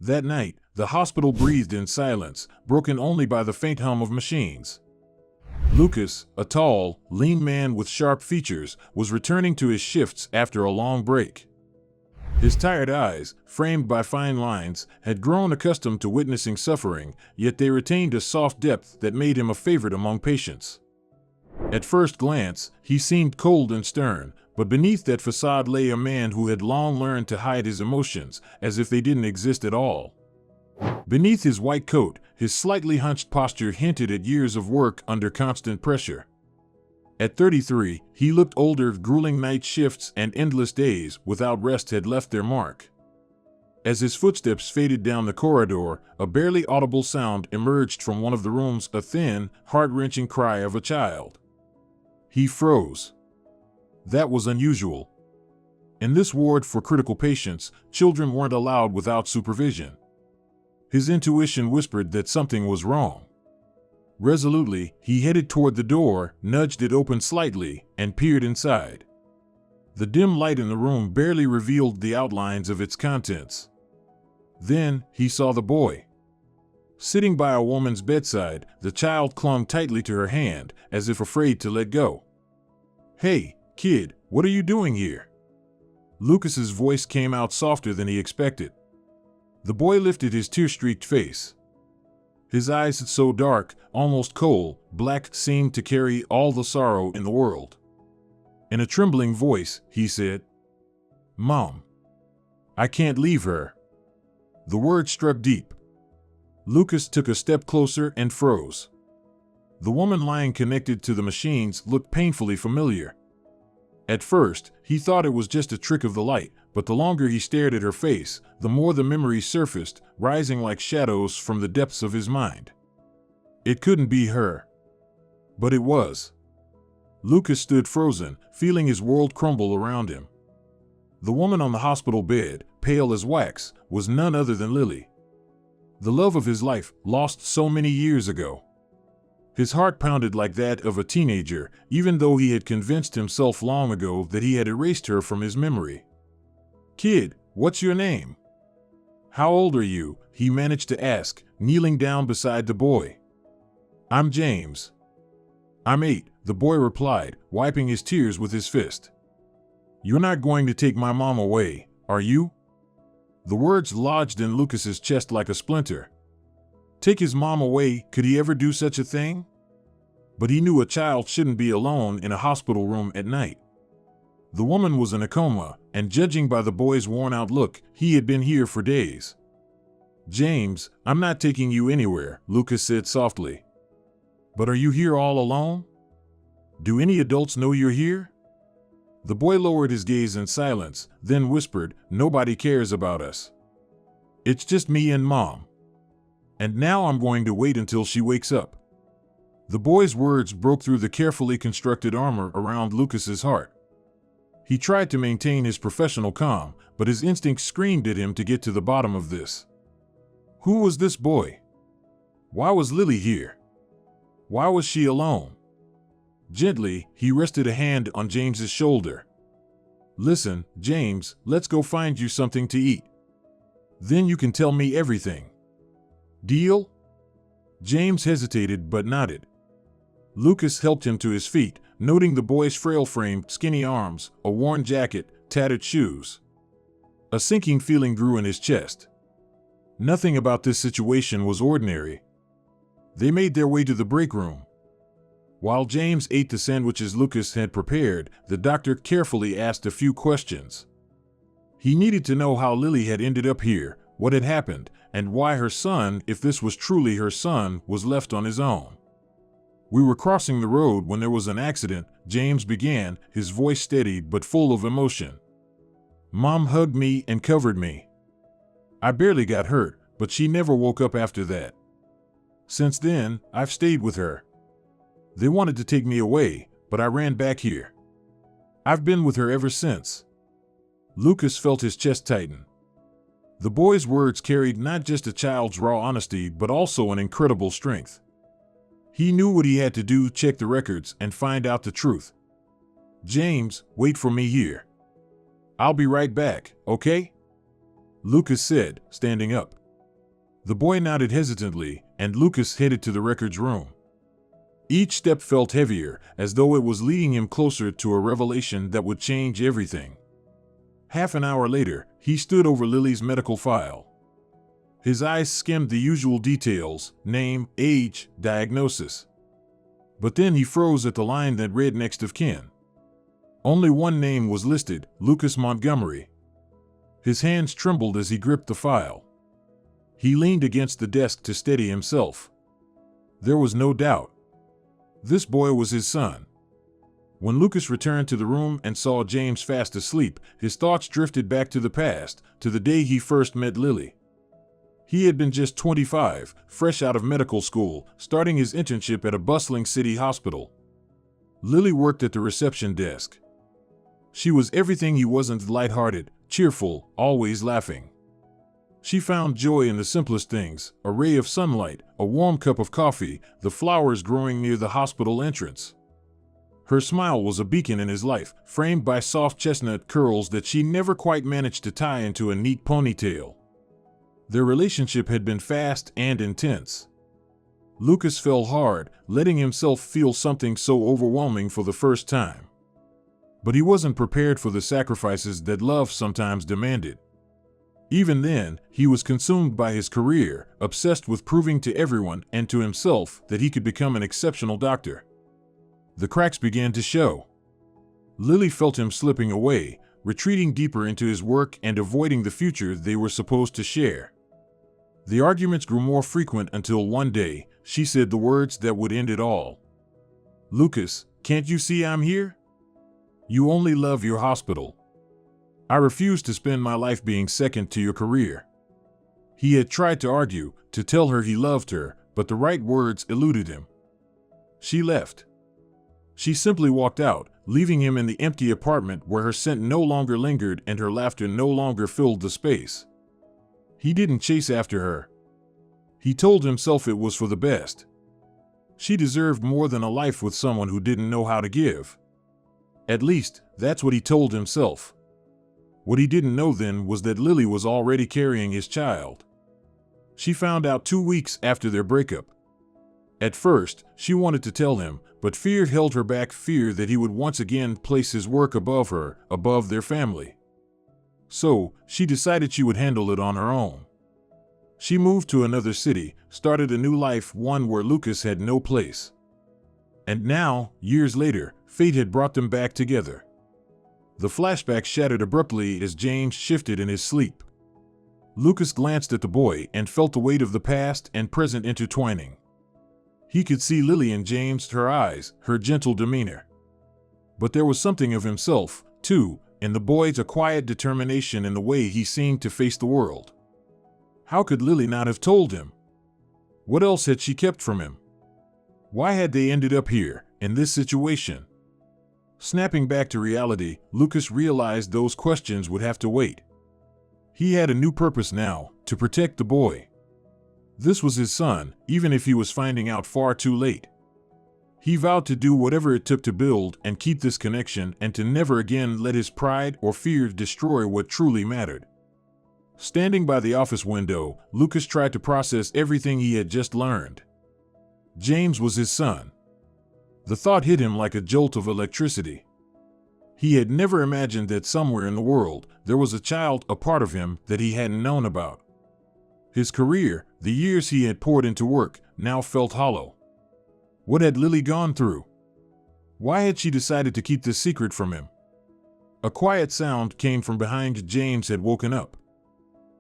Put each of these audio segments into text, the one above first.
That night, the hospital breathed in silence, broken only by the faint hum of machines. Lucas, a tall, lean man with sharp features, was returning to his shifts after a long break. His tired eyes, framed by fine lines, had grown accustomed to witnessing suffering, yet they retained a soft depth that made him a favorite among patients. At first glance, he seemed cold and stern, but beneath that facade lay a man who had long learned to hide his emotions, as if they didn't exist at all. Beneath his white coat, his slightly hunched posture hinted at years of work under constant pressure. At 33, he looked older. Grueling night shifts and endless days without rest had left their mark. As his footsteps faded down the corridor, a barely audible sound emerged from one of the rooms, a thin, heart-wrenching cry of a child. He froze. That was unusual. In this ward for critical patients, children weren't allowed without supervision. His intuition whispered that something was wrong. Resolutely, he headed toward the door, nudged it open slightly, and peered inside. The dim light in the room barely revealed the outlines of its contents. Then, he saw the boy. Sitting by a woman's bedside, the child clung tightly to her hand, as if afraid to let go. "Hey, kid, what are you doing here?" Lucas's voice came out softer than he expected. The boy lifted his tear-streaked face. His eyes, so dark, almost coal black, seemed to carry all the sorrow in the world. In a trembling voice, he said, "Mom, I can't leave her." The word struck deep. Lucas took a step closer and froze. The woman lying connected to the machines looked painfully familiar. At first, he thought it was just a trick of the light, but the longer he stared at her face, the more the memories surfaced, rising like shadows from the depths of his mind. It couldn't be her. But it was. Lucas stood frozen, feeling his world crumble around him. The woman on the hospital bed, pale as wax, was none other than Lily. The love of his life, lost so many years ago. His heart pounded like that of a teenager, even though he had convinced himself long ago that he had erased her from his memory. "Kid, what's your name?" "How old are you?" he managed to ask, kneeling down beside the boy. "I'm James." "I'm 8, the boy replied, wiping his tears with his fist. "You're not going to take my mom away, are you?" The words lodged in Lucas's chest like a splinter. Take his mom away? Could he ever do such a thing? But he knew a child shouldn't be alone in a hospital room at night. The woman was in a coma, and judging by the boy's worn-out look, he had been here for days. "James, I'm not taking you anywhere," Lucas said softly. "But are you here all alone? Do any adults know you're here?" The boy lowered his gaze in silence, then whispered, "Nobody cares about us. It's just me and Mom. And now I'm going to wait until she wakes up." The boy's words broke through the carefully constructed armor around Lucas's heart. He tried to maintain his professional calm, but his instincts screamed at him to get to the bottom of this. Who was this boy? Why was Lily here? Why was she alone? Gently, he rested a hand on James's shoulder. "Listen, James, let's go find you something to eat. Then you can tell me everything. Deal?" James hesitated but nodded. Lucas helped him to his feet, noting the boy's frail-framed, skinny arms, a worn jacket, tattered shoes. A sinking feeling grew in his chest. Nothing about this situation was ordinary. They made their way to the break room. While James ate the sandwiches Lucas had prepared, the doctor carefully asked a few questions. He needed to know how Lily had ended up here, what had happened, and why her son, if this was truly her son, was left on his own. "We were crossing the road when there was an accident," James began, his voice steady but full of emotion. "Mom hugged me and covered me. I barely got hurt, but she never woke up after that. Since then, I've stayed with her. They wanted to take me away, but I ran back here. I've been with her ever since." Lucas felt his chest tighten. The boy's words carried not just a child's raw honesty but also an incredible strength. He knew what he had to do: check the records and find out the truth. "James, wait for me here. I'll be right back, okay?" Lucas said, standing up. The boy nodded hesitantly, and Lucas headed to the records room. Each step felt heavier, as though it was leading him closer to a revelation that would change everything. Half an hour later, he stood over Lily's medical file. His eyes skimmed the usual details: name, age, diagnosis. But then he froze at the line that read next of kin. Only one name was listed: Lucas Montgomery. His hands trembled as he gripped the file. He leaned against the desk to steady himself. There was no doubt. This boy was his son. When Lucas returned to the room and saw James fast asleep, his thoughts drifted back to the past, to the day he first met Lily. He had been just 25, fresh out of medical school, starting his internship at a bustling city hospital. Lily worked at the reception desk. She was everything he wasn't: lighthearted, cheerful, always laughing. She found joy in the simplest things: a ray of sunlight, a warm cup of coffee, the flowers growing near the hospital entrance. Her smile was a beacon in his life, framed by soft chestnut curls that she never quite managed to tie into a neat ponytail. Their relationship had been fast and intense. Lucas fell hard, letting himself feel something so overwhelming for the first time. But he wasn't prepared for the sacrifices that love sometimes demanded. Even then, he was consumed by his career, obsessed with proving to everyone and to himself that he could become an exceptional doctor. The cracks began to show. Lily felt him slipping away, retreating deeper into his work and avoiding the future they were supposed to share. The arguments grew more frequent until one day, she said the words that would end it all. "Lucas, can't you see I'm here? You only love your hospital. I refuse to spend my life being second to your career." He had tried to argue, to tell her he loved her, but the right words eluded him. She left. She simply walked out, leaving him in the empty apartment where her scent no longer lingered and her laughter no longer filled the space. He didn't chase after her. He told himself it was for the best. She deserved more than a life with someone who didn't know how to give. At least, that's what he told himself. What he didn't know then was that Lily was already carrying his child. She found out 2 weeks after their breakup. At first, she wanted to tell him, but fear held her back, fear that he would once again place his work above her, above their family. So, she decided she would handle it on her own. She moved to another city, started a new life, one where Lucas had no place. And now, years later, fate had brought them back together. The flashback shattered abruptly as James shifted in his sleep. Lucas glanced at the boy and felt the weight of the past and present intertwining. He could see Lily in James, her eyes, her gentle demeanor. But there was something of himself, too, in the boy's, a quiet determination in the way he seemed to face the world. How could Lily not have told him? What else had she kept from him? Why had they ended up here, in this situation? Snapping back to reality, Lucas realized those questions would have to wait. He had a new purpose now: to protect the boy. This was his son, even if he was finding out far too late. He vowed to do whatever it took to build and keep this connection, and to never again let his pride or fear destroy what truly mattered. Standing by the office window, Lucas tried to process everything he had just learned. James was his son. The thought hit him like a jolt of electricity. He had never imagined that somewhere in the world there was a child, a part of him, that he hadn't known about. His career, the years he had poured into work, now felt hollow. What had Lily gone through? Why had she decided to keep this secret from him? A quiet sound came from behind. James had woken up.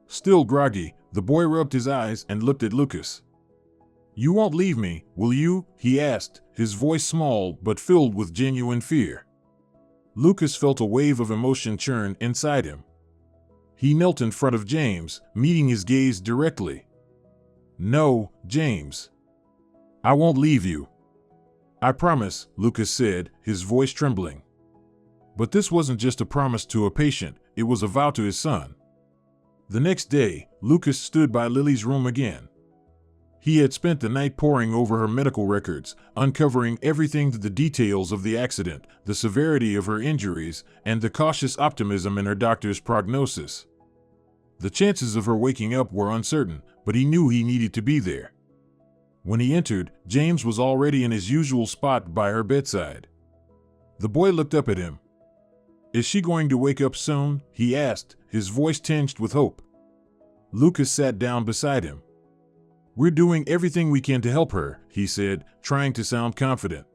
Still groggy, the boy rubbed his eyes and looked at Lucas. "You won't leave me, will you?" he asked, his voice small but filled with genuine fear. Lucas felt a wave of emotion churn inside him. He knelt in front of James, meeting his gaze directly. "No, James. I won't leave you. I promise," Lucas said, his voice trembling. But this wasn't just a promise to a patient, it was a vow to his son. The next day, Lucas stood by Lily's room again. He had spent the night poring over her medical records, uncovering everything: the details of the accident, the severity of her injuries, and the cautious optimism in her doctor's prognosis. The chances of her waking up were uncertain, but he knew he needed to be there. When he entered, James was already in his usual spot by her bedside. The boy looked up at him. "Is she going to wake up soon?" he asked, his voice tinged with hope. Lucas sat down beside him. "We're doing everything we can to help her," he said, trying to sound confident.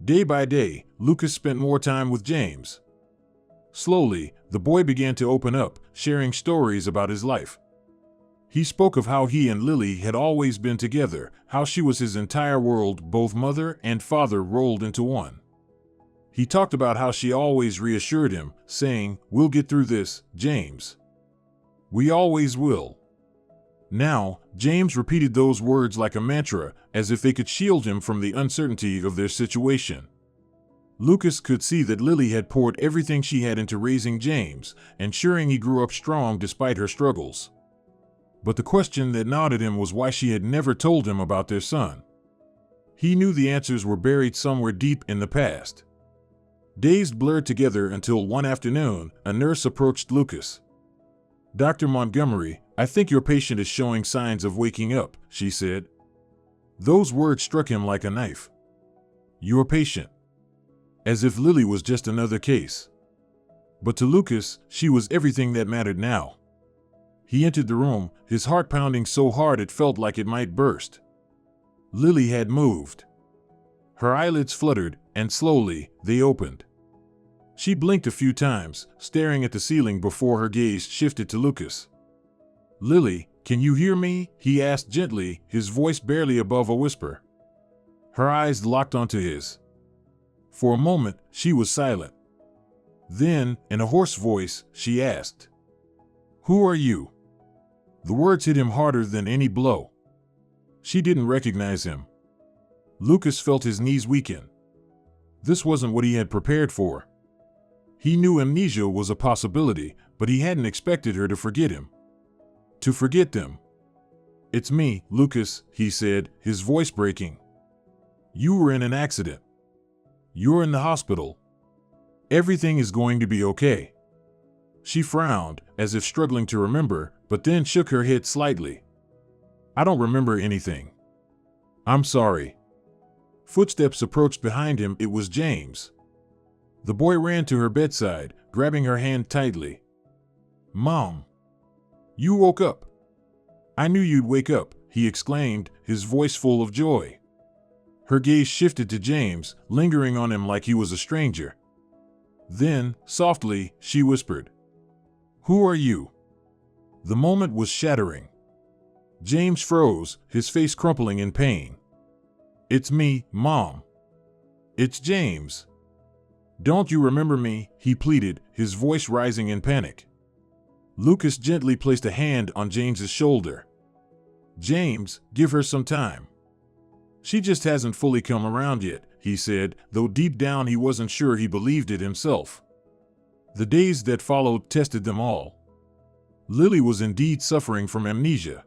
Day by day, Lucas spent more time with James. Slowly, the boy began to open up, sharing stories about his life. He spoke of how he and Lily had always been together, how she was his entire world, both mother and father rolled into one. He talked about how she always reassured him, saying, "We'll get through this, James. We always will." Now, James repeated those words like a mantra, as if they could shield him from the uncertainty of their situation. Lucas could see that Lily had poured everything she had into raising James, ensuring he grew up strong despite her struggles. But the question that gnawed at him was why she had never told him about their son. He knew the answers were buried somewhere deep in the past. Days blurred together until one afternoon, a nurse approached Lucas. "Dr. Montgomery, I think your patient is showing signs of waking up," she said. Those words struck him like a knife. Your patient. As if Lily was just another case. But to Lucas, she was everything that mattered now. He entered the room, his heart pounding so hard it felt like it might burst. Lily had moved. Her eyelids fluttered, and slowly, they opened. She blinked a few times, staring at the ceiling before her gaze shifted to Lucas. "Lily, can you hear me?" he asked gently, his voice barely above a whisper. Her eyes locked onto his. For a moment, she was silent. Then, in a hoarse voice, she asked, "Who are you?" The words hit him harder than any blow. She didn't recognize him. Lucas felt his knees weaken. This wasn't what he had prepared for. He knew amnesia was a possibility, but he hadn't expected her to forget him. To forget them. "It's me, Lucas," he said, his voice breaking. "You were in an accident. You're in the hospital. Everything is going to be okay." She frowned, as if struggling to remember, but then shook her head slightly. "I don't remember anything. I'm sorry." Footsteps approached behind him. It was James. The boy ran to her bedside, grabbing her hand tightly. "Mom, you woke up." "I knew you'd wake up," he exclaimed, his voice full of joy. Her gaze shifted to James, lingering on him like he was a stranger. Then, softly, she whispered, "Who are you?" The moment was shattering. James froze, his face crumpling in pain. "It's me, Mom. It's James." "Don't you remember me?" he pleaded, his voice rising in panic. Lucas gently placed a hand on James's shoulder. "James, give her some time. She just hasn't fully come around yet," he said, though deep down he wasn't sure he believed it himself. The days that followed tested them all. Lily was indeed suffering from amnesia.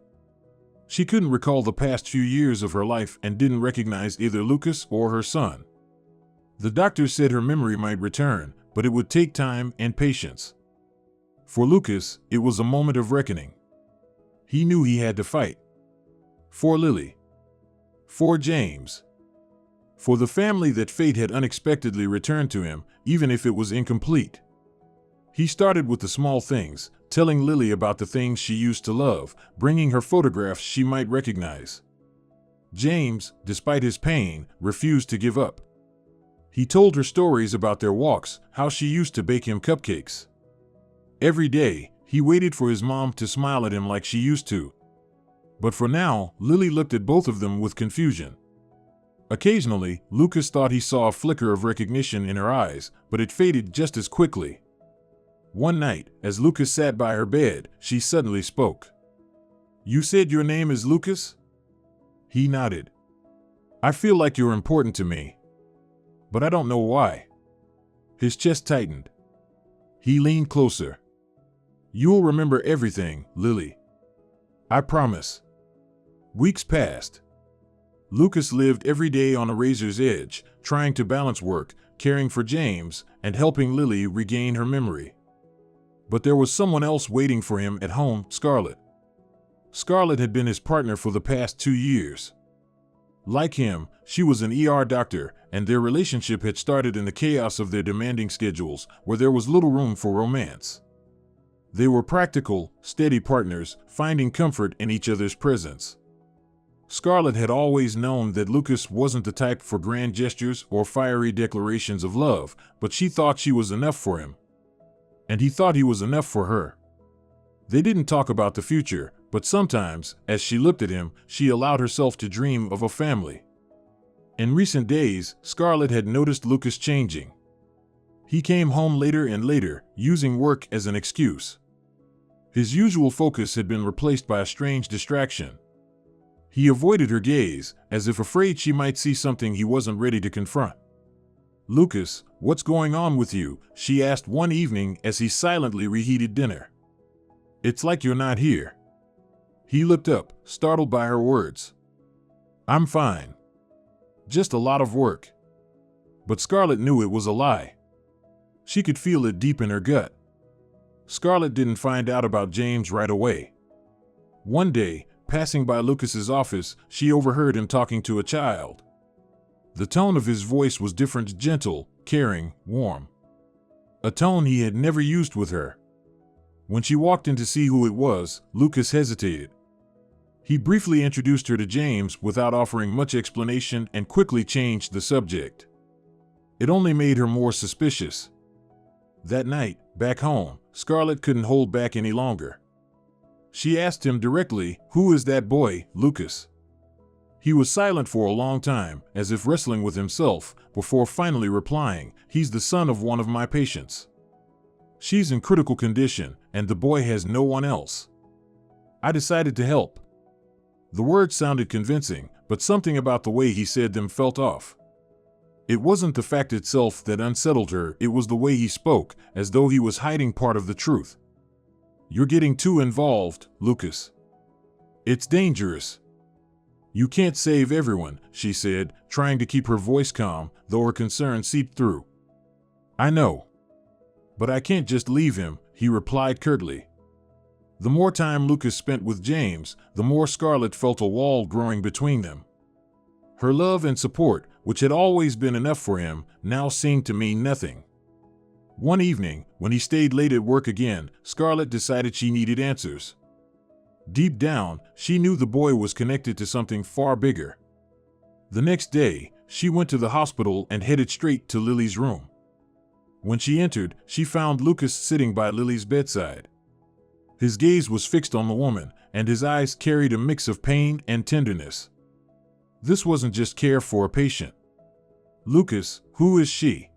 She couldn't recall the past few years of her life and didn't recognize either Lucas or her son. The doctor said her memory might return, but it would take time and patience. For Lucas, it was a moment of reckoning. He knew he had to fight. For Lily. For James. For the family that fate had unexpectedly returned to him, even if it was incomplete. He started with the small things, telling Lily about the things she used to love, bringing her photographs she might recognize. James, despite his pain, refused to give up. He told her stories about their walks, how she used to bake him cupcakes. Every day, he waited for his mom to smile at him like she used to. But for now, Lily looked at both of them with confusion. Occasionally, Lucas thought he saw a flicker of recognition in her eyes, but it faded just as quickly. One night, as Lucas sat by her bed, she suddenly spoke. "You said your name is Lucas?" He nodded. "I feel like you're important to me. But I don't know why." His chest tightened. He leaned closer. "You'll remember everything, Lily. I promise." Weeks passed. Lucas lived every day on a razor's edge, trying to balance work, caring for James, and helping Lily regain her memory. But there was someone else waiting for him at home, Scarlett. Scarlett had been his partner for the past 2 years. Like him, she was an ER doctor, and their relationship had started in the chaos of their demanding schedules, where there was little room for romance. They were practical, steady partners, finding comfort in each other's presence. Scarlett had always known that Lucas wasn't the type for grand gestures or fiery declarations of love, but she thought she was enough for him. And he thought he was enough for her. They didn't talk about the future, but sometimes, as she looked at him, she allowed herself to dream of a family. In recent days, Scarlett had noticed Lucas changing. He came home later and later, using work as an excuse. His usual focus had been replaced by a strange distraction. He avoided her gaze, as if afraid she might see something he wasn't ready to confront. "Lucas, what's going on with you?" she asked one evening as he silently reheated dinner. "It's like you're not here." He looked up, startled by her words. "I'm fine. Just a lot of work." But Scarlett knew it was a lie. She could feel it deep in her gut. Scarlett didn't find out about James right away. One day, passing by Lucas's office, she overheard him talking to a child. The tone of his voice was different, gentle, caring, warm. A tone he had never used with her. When she walked in to see who it was, Lucas hesitated. He briefly introduced her to James without offering much explanation and quickly changed the subject. It only made her more suspicious. That night, back home, Scarlett couldn't hold back any longer. She asked him directly, "Who is that boy, Lucas?" He was silent for a long time, as if wrestling with himself, before finally replying, "He's the son of one of my patients. She's in critical condition, and the boy has no one else. I decided to help." The words sounded convincing, but something about the way he said them felt off. It wasn't the fact itself that unsettled her, it was the way he spoke, as though he was hiding part of the truth. "You're getting too involved, Lucas. It's dangerous." "You can't save everyone," she said, trying to keep her voice calm, though her concern seeped through. "I know. But I can't just leave him," he replied curtly. The more time Lucas spent with James, the more Scarlett felt a wall growing between them. Her love and support, which had always been enough for him, now seemed to mean nothing. One evening, when he stayed late at work again, Scarlett decided she needed answers. Deep down, she knew the boy was connected to something far bigger. The next day, she went to the hospital and headed straight to Lily's room. When she entered, she found Lucas sitting by Lily's bedside. His gaze was fixed on the woman, and his eyes carried a mix of pain and tenderness. This wasn't just care for a patient. "Lucas, who is she?"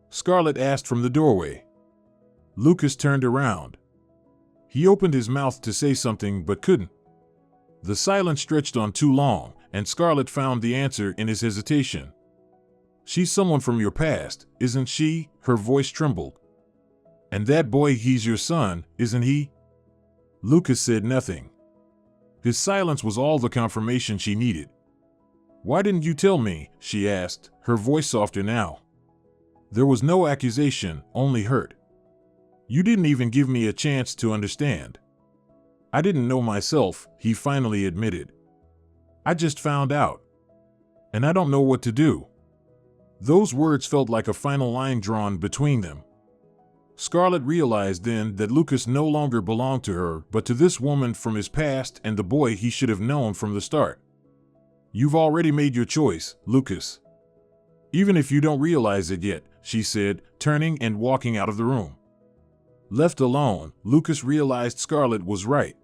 Scarlett asked from the doorway. Lucas turned around. He opened his mouth to say something but couldn't. The silence stretched on too long, and Scarlett found the answer in his hesitation. "She's someone from your past, isn't she?" Her voice trembled. "And that boy, he's your son, isn't he?" Lucas said nothing. His silence was all the confirmation she needed. "Why didn't you tell me?" she asked, her voice softer now. There was no accusation, only hurt. "You didn't even give me a chance to understand." "I didn't know myself," he finally admitted. "I just found out. And I don't know what to do." Those words felt like a final line drawn between them. Scarlett realized then that Lucas no longer belonged to her, but to this woman from his past and the boy he should have known from the start. "You've already made your choice, Lucas. Even if you don't realize it yet," she said, turning and walking out of the room. Left alone, Lucas realized Scarlett was right.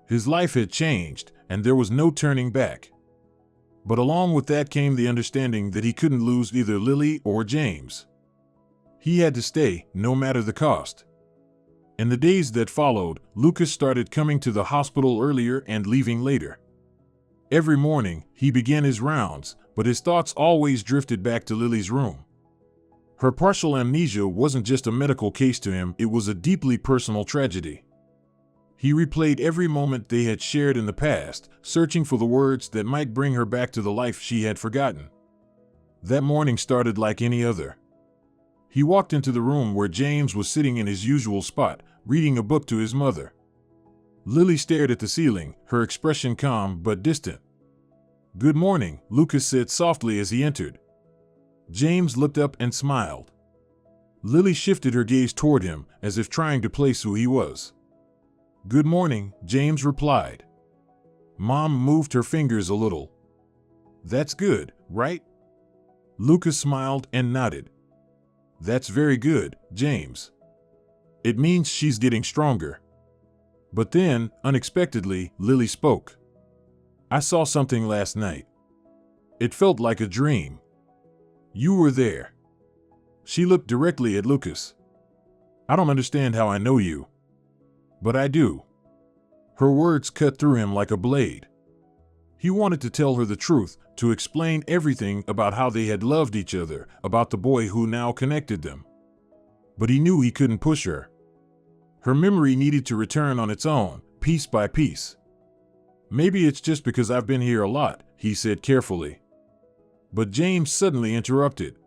His life had changed, and there was no turning back. But along with that came the understanding that he couldn't lose either Lily or James. He had to stay, no matter the cost. In the days that followed, Lucas started coming to the hospital earlier and leaving later. Every morning, he began his rounds, but his thoughts always drifted back to Lily's room. Her partial amnesia wasn't just a medical case to him, it was a deeply personal tragedy. He replayed every moment they had shared in the past, searching for the words that might bring her back to the life she had forgotten. That morning started like any other. He walked into the room where James was sitting in his usual spot, reading a book to his mother. Lily stared at the ceiling, her expression calm but distant. "Good morning," Lucas said softly as he entered. James looked up and smiled. Lily shifted her gaze toward him, as if trying to place who he was. "Good morning," James replied. Mom moved her fingers a little. "That's good, right?" Lucas smiled and nodded. "That's very good, James. It means she's getting stronger." But then, unexpectedly, Lily spoke. "I saw something last night. It felt like a dream. You were there." She looked directly at Lucas. "I don't understand how I know you. But I do." Her words cut through him like a blade. He wanted to tell her the truth, to explain everything about how they had loved each other, about the boy who now connected them. But he knew he couldn't push her. Her memory needed to return on its own, piece by piece. "Maybe it's just because I've been here a lot," he said carefully. But James suddenly interrupted.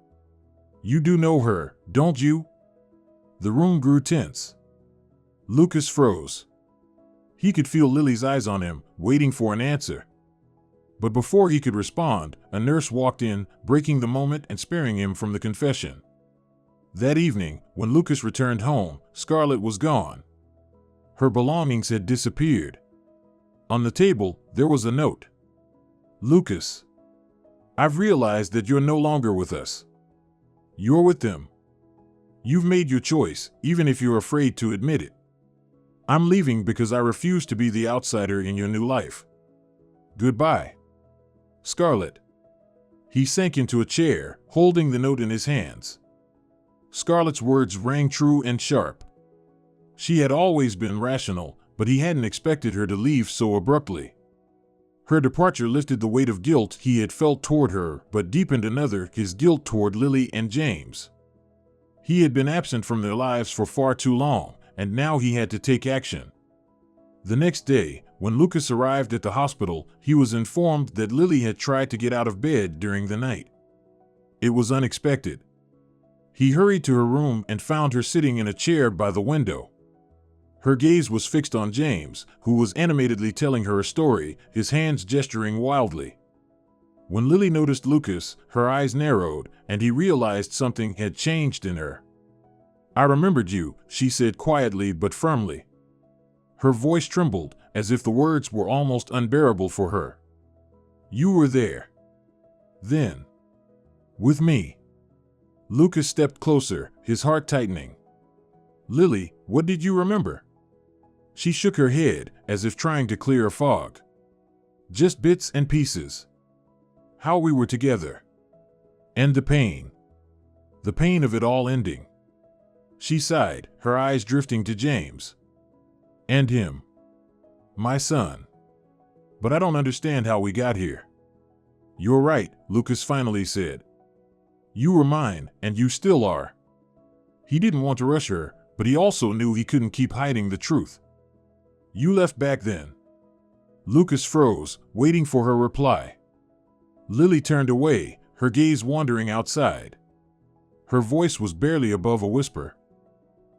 "You do know her, don't you?" The room grew tense. Lucas froze. He could feel Lily's eyes on him, waiting for an answer. But before he could respond, a nurse walked in, breaking the moment and sparing him from the confession. That evening, when Lucas returned home, Scarlett was gone. Her belongings had disappeared. On the table, there was a note. "Lucas, I've realized that you're no longer with us. You're with them. You've made your choice, even if you're afraid to admit it. I'm leaving because I refuse to be the outsider in your new life. Goodbye. Scarlett." He sank into a chair, holding the note in his hands. Scarlett's words rang true and sharp. She had always been rational, but he hadn't expected her to leave so abruptly. Her departure lifted the weight of guilt he had felt toward her, but deepened another, his guilt toward Lily and James. He had been absent from their lives for far too long, and now he had to take action. The next day, when Lucas arrived at the hospital, he was informed that Lily had tried to get out of bed during the night. It was unexpected. He hurried to her room and found her sitting in a chair by the window. Her gaze was fixed on James, who was animatedly telling her a story, his hands gesturing wildly. When Lily noticed Lucas, her eyes narrowed, and he realized something had changed in her. "I remembered you," she said quietly but firmly. Her voice trembled, as if the words were almost unbearable for her. "You were there. Then. With me." Lucas stepped closer, his heart tightening. "Lily, what did you remember?" She shook her head, as if trying to clear a fog. "Just bits and pieces. How we were together. And the pain. The pain of it all ending." She sighed, her eyes drifting to James. "And him. My son. But I don't understand how we got here." "You're right," Lucas finally said. "You were mine, and you still are." He didn't want to rush her, but he also knew he couldn't keep hiding the truth. "You left back then." Lucas froze, waiting for her reply. Lily turned away, her gaze wandering outside. Her voice was barely above a whisper.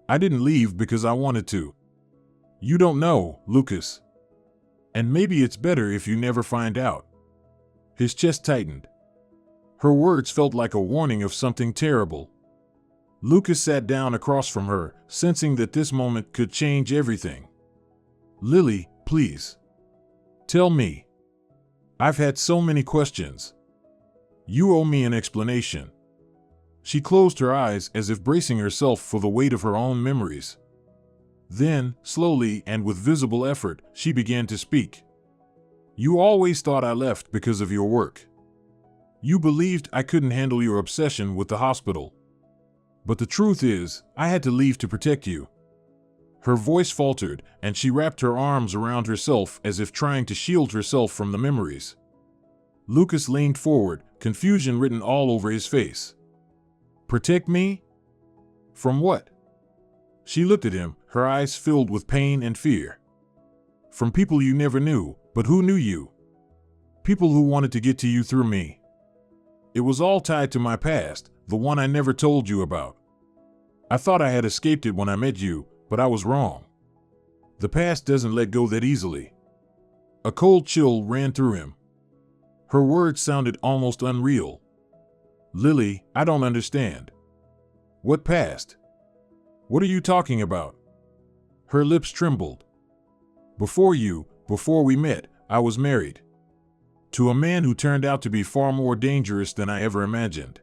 "I didn't leave because I wanted to. You don't know, Lucas. And maybe it's better if you never find out." His chest tightened. Her words felt like a warning of something terrible. Lucas sat down across from her, sensing that this moment could change everything. "Lily, please. Tell me. I've had so many questions. You owe me an explanation." She closed her eyes as if bracing herself for the weight of her own memories. Then, slowly and with visible effort, she began to speak. "You always thought I left because of your work. You believed I couldn't handle your obsession with the hospital. But the truth is, I had to leave to protect you." Her voice faltered, and she wrapped her arms around herself as if trying to shield herself from the memories. Lucas leaned forward, confusion written all over his face. "Protect me? From what?" She looked at him, her eyes filled with pain and fear. "From people you never knew, but who knew you. People who wanted to get to you through me. It was all tied to my past, the one I never told you about." I thought I had escaped it when I met you, but I was wrong. The past doesn't let go that easily." A cold chill ran through him. Her words sounded almost unreal. "Lily, I don't understand. What past? What are you talking about?" Her lips trembled. Before we met, I was married. To a man who turned out to be far more dangerous than I ever imagined.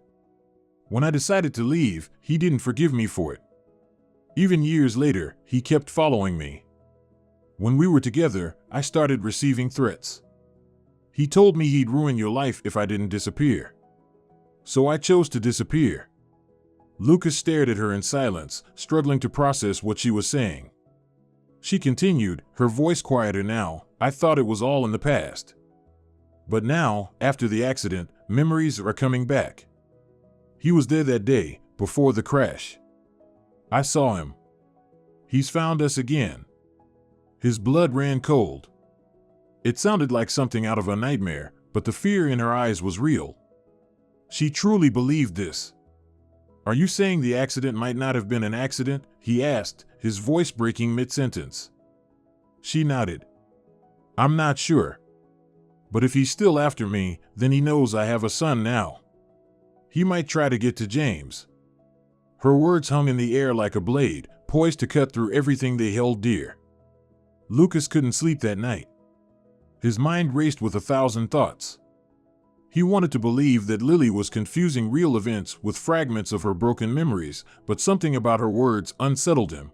When I decided to leave, he didn't forgive me for it. Even years later, he kept following me. When we were together, I started receiving threats. He told me he'd ruin your life if I didn't disappear. So I chose to disappear." Lucas stared at her in silence, struggling to process what she was saying. She continued, her voice quieter now. "I thought it was all in the past. But now, after the accident, memories are coming back. He was there that day, before the crash. I saw him. He's found us again." His blood ran cold. It sounded like something out of a nightmare, but the fear in her eyes was real. She truly believed this. "Are you saying the accident might not have been an accident?" he asked, his voice breaking mid-sentence. She nodded. "I'm not sure. But if he's still after me, then he knows I have a son now. He might try to get to James." Her words hung in the air like a blade, poised to cut through everything they held dear. Lucas couldn't sleep that night. His mind raced with 1,000 thoughts. He wanted to believe that Lily was confusing real events with fragments of her broken memories, but something about her words unsettled him.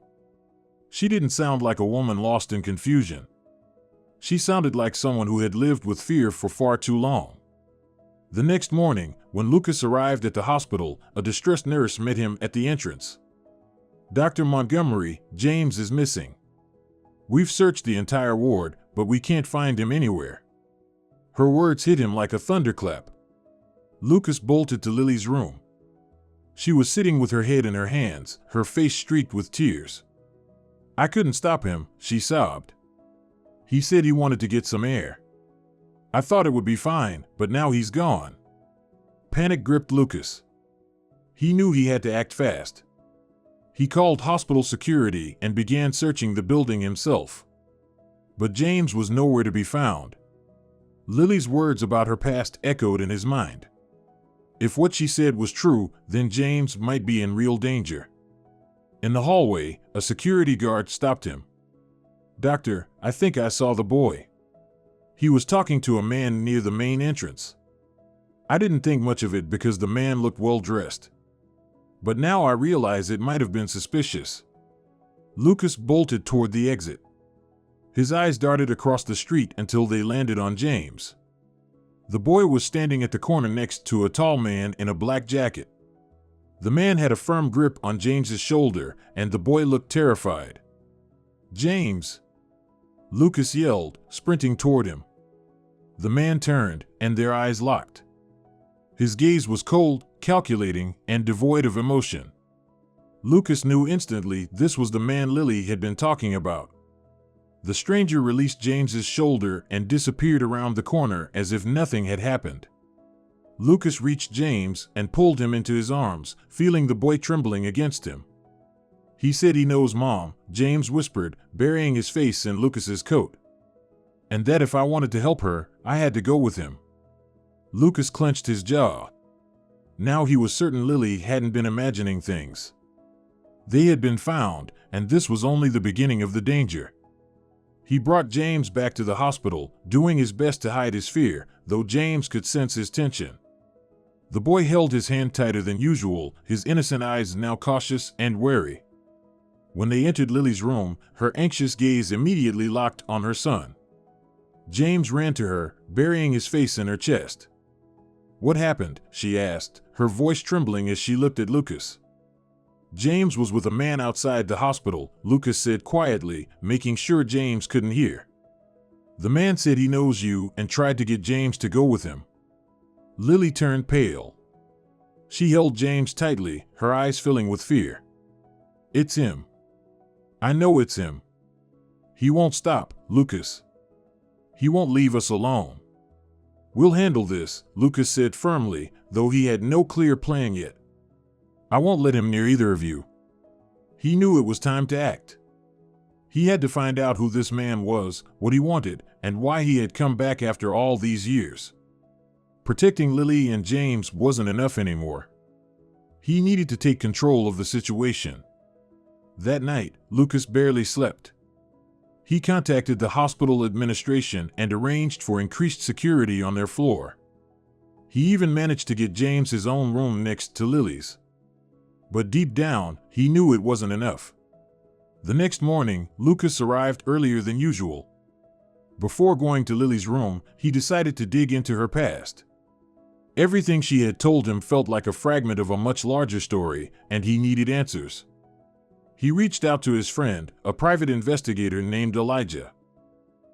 She didn't sound like a woman lost in confusion. She sounded like someone who had lived with fear for far too long. The next morning, when Lucas arrived at the hospital, a distressed nurse met him at the entrance. "Dr. Montgomery, James is missing. We've searched the entire ward, but we can't find him anywhere." Her words hit him like a thunderclap. Lucas bolted to Lily's room. She was sitting with her head in her hands, her face streaked with tears. "I couldn't stop him," she sobbed. "He said he wanted to get some air. I thought it would be fine, but now he's gone." Panic gripped Lucas. He knew he had to act fast. He called hospital security and began searching the building himself. But James was nowhere to be found. Lily's words about her past echoed in his mind. If what she said was true, then James might be in real danger. In the hallway, a security guard stopped him. "Doctor, I think I saw the boy." He was talking to a man near the main entrance. I didn't think much of it because the man looked well dressed. But now I realize it might have been suspicious. Lucas bolted toward the exit. His eyes darted across the street until they landed on James. The boy was standing at the corner next to a tall man in a black jacket. The man had a firm grip on James's shoulder, and the boy looked terrified. "James!" Lucas yelled, sprinting toward him. The man turned, and their eyes locked. His gaze was cold, calculating, and devoid of emotion. Lucas knew instantly this was the man Lily had been talking about. The stranger released James's shoulder and disappeared around the corner as if nothing had happened. Lucas reached James and pulled him into his arms, feeling the boy trembling against him. "He said he knows Mom," James whispered, burying his face in Lucas's coat. "And that if I wanted to help her, I had to go with him." Lucas clenched his jaw. Now he was certain Lily hadn't been imagining things. They had been found, and this was only the beginning of the danger. He brought James back to the hospital, doing his best to hide his fear, though James could sense his tension. The boy held his hand tighter than usual, his innocent eyes now cautious and wary. When they entered Lily's room, her anxious gaze immediately locked on her son. James ran to her, burying his face in her chest. "What happened?" she asked, her voice trembling as she looked at Lucas. "James was with a man outside the hospital," Lucas said quietly, making sure James couldn't hear. "The man said he knows you and tried to get James to go with him." Lily turned pale. She held James tightly, her eyes filling with fear. "It's him. I know it's him. He won't stop, Lucas. He won't leave us alone. We'll handle this," Lucas said firmly, though he had no clear plan yet. "I won't let him near either of you." He knew it was time to act. He had to find out who this man was, what he wanted, and why he had come back after all these years. Protecting Lily and James wasn't enough anymore. He needed to take control of the situation. That night, Lucas barely slept. He contacted the hospital administration and arranged for increased security on their floor. He even managed to get James his own room next to Lily's. But deep down, he knew it wasn't enough. The next morning, Lucas arrived earlier than usual. Before going to Lily's room, he decided to dig into her past. Everything she had told him felt like a fragment of a much larger story, and he needed answers. He reached out to his friend, a private investigator named Elijah.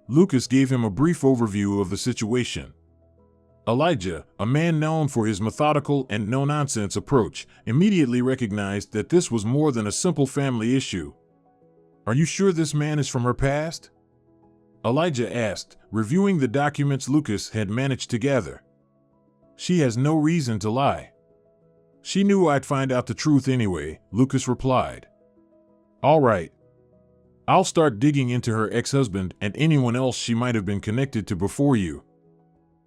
Lucas gave him a brief overview of the situation. Elijah, a man known for his methodical and no-nonsense approach, immediately recognized that this was more than a simple family issue. "Are you sure this man is from her past?" Elijah asked, reviewing the documents Lucas had managed to gather. "She has no reason to lie." "She knew I'd find out the truth anyway," Lucas replied. "All right. I'll start digging into her ex-husband and anyone else she might have been connected to before you.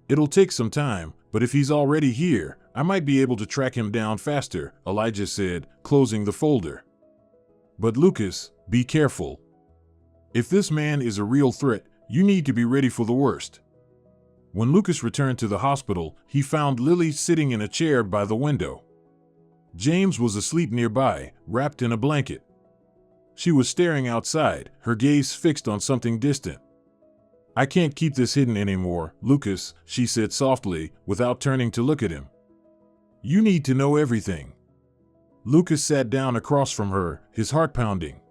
It'll take some time, but if he's already here, I might be able to track him down faster," Elijah said, closing the folder. "But Lucas, be careful. If this man is a real threat, you need to be ready for the worst." When Lucas returned to the hospital, he found Lily sitting in a chair by the window. James was asleep nearby, wrapped in a blanket. She was staring outside, her gaze fixed on something distant. "I can't keep this hidden anymore, Lucas," she said softly, without turning to look at him. "You need to know everything." Lucas sat down across from her, his heart pounding.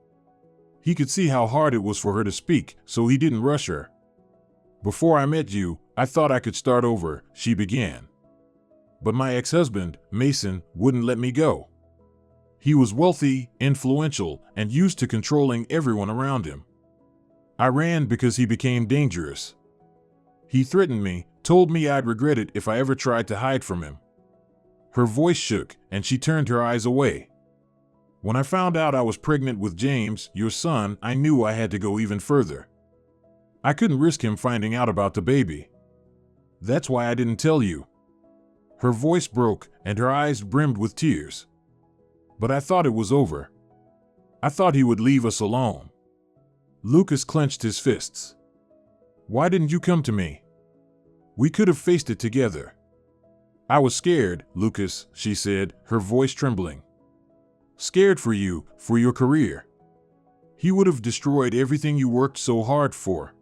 He could see how hard it was for her to speak, so he didn't rush her. "Before I met you, I thought I could start over," she began. "But my ex-husband, Mason, wouldn't let me go. He was wealthy, influential, and used to controlling everyone around him. I ran because he became dangerous. He threatened me, told me I'd regret it if I ever tried to hide from him." Her voice shook, and she turned her eyes away. "When I found out I was pregnant with James, your son, I knew I had to go even further. I couldn't risk him finding out about the baby. That's why I didn't tell you." Her voice broke, and her eyes brimmed with tears. "But I thought it was over. I thought he would leave us alone." Lucas clenched his fists. "Why didn't you come to me? We could have faced it together." "I was scared, Lucas," she said, her voice trembling. "Scared for you, for your career. He would have destroyed everything you worked so hard for.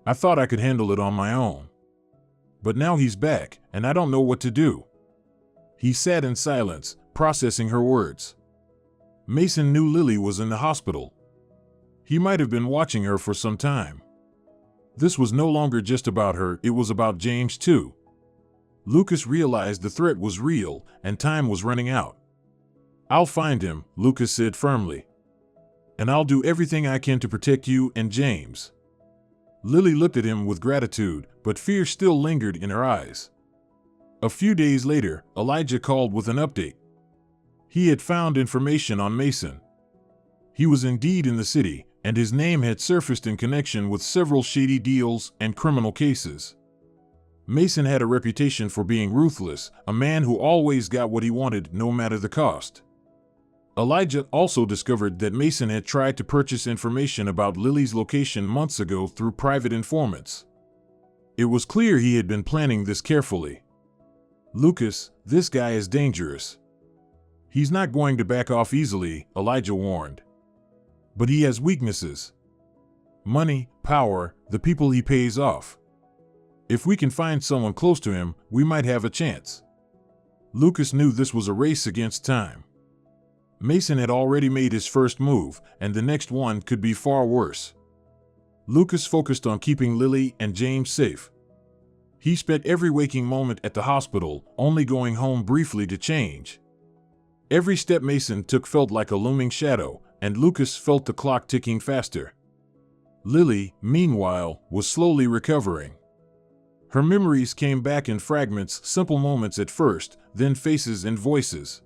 I thought I could handle it on my own. But now he's back, and I don't know what to do." He sat in silence, processing her words. Mason knew Lily was in the hospital. He might have been watching her for some time. This was no longer just about her, it was about James too. Lucas realized the threat was real, and time was running out. "I'll find him," Lucas said firmly. "And I'll do everything I can to protect you and James." Lily looked at him with gratitude, but fear still lingered in her eyes. A few days later, Elijah called with an update. He had found information on Mason. He was indeed in the city, and his name had surfaced in connection with several shady deals and criminal cases. Mason had a reputation for being ruthless, a man who always got what he wanted no matter the cost. Elijah also discovered that Mason had tried to purchase information about Lily's location months ago through private informants. It was clear he had been planning this carefully. "Lucas, this guy is dangerous. He's not going to back off easily," Elijah warned. "But he has weaknesses. Money, power, the people he pays off. If we can find someone close to him, we might have a chance." Lucas knew this was a race against time. Mason had already made his first move, and the next one could be far worse. Lucas focused on keeping Lily and James safe. He spent every waking moment at the hospital, only going home briefly to change. Every step Mason took felt like a looming shadow, and Lucas felt the clock ticking faster. Lily, meanwhile, was slowly recovering. Her memories came back in fragments, simple moments at first, then faces and voices.